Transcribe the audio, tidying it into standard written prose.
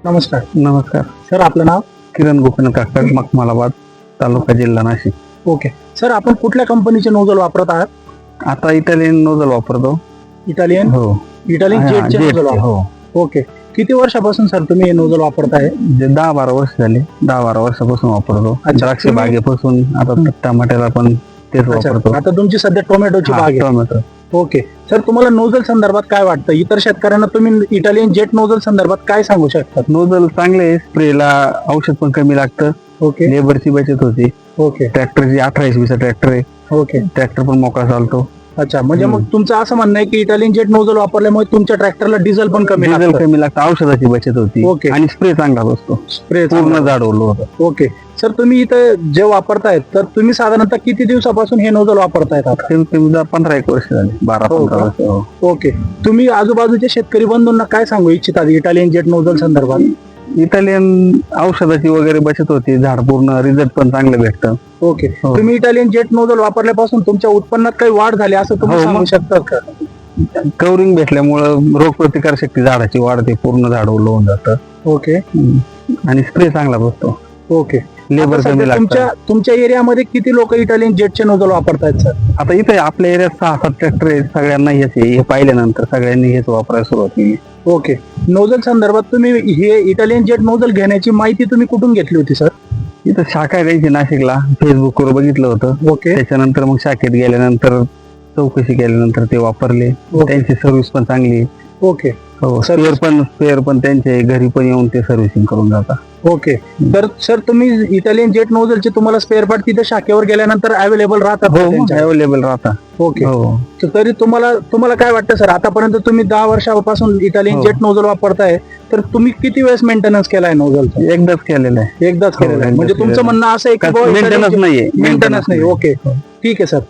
नमस्कार. नमस्कार. सर आपलं नाव? किरण गोपीनाथ काका, मखमालाबाद, तालुका जिल्हा नाशिक. ओके. सर आपण कुठल्या कंपनीचे नोझल वापरत आहात? आता इटालियन नोझल वापरतो. इटालियन हो. इटालियन हा, जेटचे जेटचे, नोझल वापर. हो. ओके. किती वर्षापासून सर तुम्ही हे नोझल वापरताय? 10-12 वर्ष झाले. 10-12 वर्षापासून वापरतो. अच्छा. द्राक्ष बागेपासून आता टमाट्याला पण तेच अच्छा. वापरतो. आता तुमची सध्या टोमॅटोची हा, बाग आहे. टोमॅटो. ओके. सर तुम्हाला नोझल संदर्भात काय वाटतं? इतर शेतकऱ्यांना तुम्ही इटालियन जेट नोझल संदर्भात काय सांगू शकता? नोझल चांगले, स्प्रेला औषध पण कमी लागतं. ओके. लेबरची बचत होती. ओके. ट्रॅक्टरची 18 HP चा ट्रॅक्टर आहे. ओके. ट्रॅक्टर पण मोकळा चालतो. अच्छा. म्हणजे मग तुमचं असं म्हणणं आहे की इटालियन जेट नोझल वापरल्यामुळे तुमच्या ट्रॅक्टरला डिझेल पण कमी डिझेल लागतं. कमी लागतं, औषधाची बचत होती ओके. आणि स्प्रे चांगला बसतो. स्प्रे पूर्ण झाड ओलं होतं. ओके. सर तुम्ही इथं जे वापरतायत तर तुम्ही साधारणतः किती दिवसापासून हे नोझल वापरतायत आता? 15-1 वर्ष झाले. 12-15 वर्ष. हो. ओके. तुम्ही आजूबाजूच्या शेतकरी बंधूंना काय सांगू इच्छिता इटालियन जेट नोझल संदर्भात? इटालियन औषधाची वगैरे बचत होती, झाड पूर्ण रिझल्ट पण चांगलं भेटतं. ओके. हो. तुम्ही इटालियन जेट नोझल वापरल्यापासून तुमच्या उत्पन्नात काही वाढ झाली असं तुम्ही हो, सांगू मग. शकता का? कवरिंग भेटल्यामुळं रोगप्रतिकार शक्ती झाडाची वाढते, पूर्ण झाड ओलं होऊन जातं. ओके. आणि स्प्रे चांगला बसतो. ओके. लेबर आता कमी सध्या लागतं. तुमच्या एरियामध्ये किती लोक इटालियन जेटचे नोझल वापरतायत सर? आता इथे आपल्या एरियात 6-7 ट्रॅक्टर आहेत. सगळ्यांना हे पाहिल्यानंतर सगळ्यांनी हेच वापरायला सुरुवात केली. ओके. नोझल संदर्भात तुम्ही हे इटालियन जेट नोझल घेण्याची माहिती तुम्ही कुठून घेतली होती सर? इथं शाखा द्यायची नाशिकला, फेसबुकवर बघितलं होतं. ओके. त्याच्यानंतर मग शाखेत गेल्यानंतर चौकशी केल्यानंतर ते वापरले. त्यांची सर्व्हिस पण चांगली. ओके. हो. Service- स्पेअर पण त्यांचे घरी पण येऊन ते सर्व्हिसिंग करून जातात. ओके. तर सर तुम्ही इटालियन जेट नोझलचे तुम्हाला स्पेअर पार्ट तिथे शाखेवर गेल्यानंतर अवेलेबल राहतात का हो, त्यांच्या? अवेलेबल राहता. ओके. हो. तरी तुम्हाला काय वाटतं सर, आतापर्यंत तुम्ही 10 वर्षापासून इटालियन हो. जेट नोझल वापरताय तर तुम्ही किती वेळेस मेंटेनन्स केलाय नोझलचा? एकदाच केलेलं आहे. एकदाच हो, केलेला आहे. एकदाच म्हणजे तुमचं केलेलं आहे. म्हणणं असं आहे की मेंटेनन्स नाहीये. मेंटेनन्स नाही. ओके. ठीक आहे सर.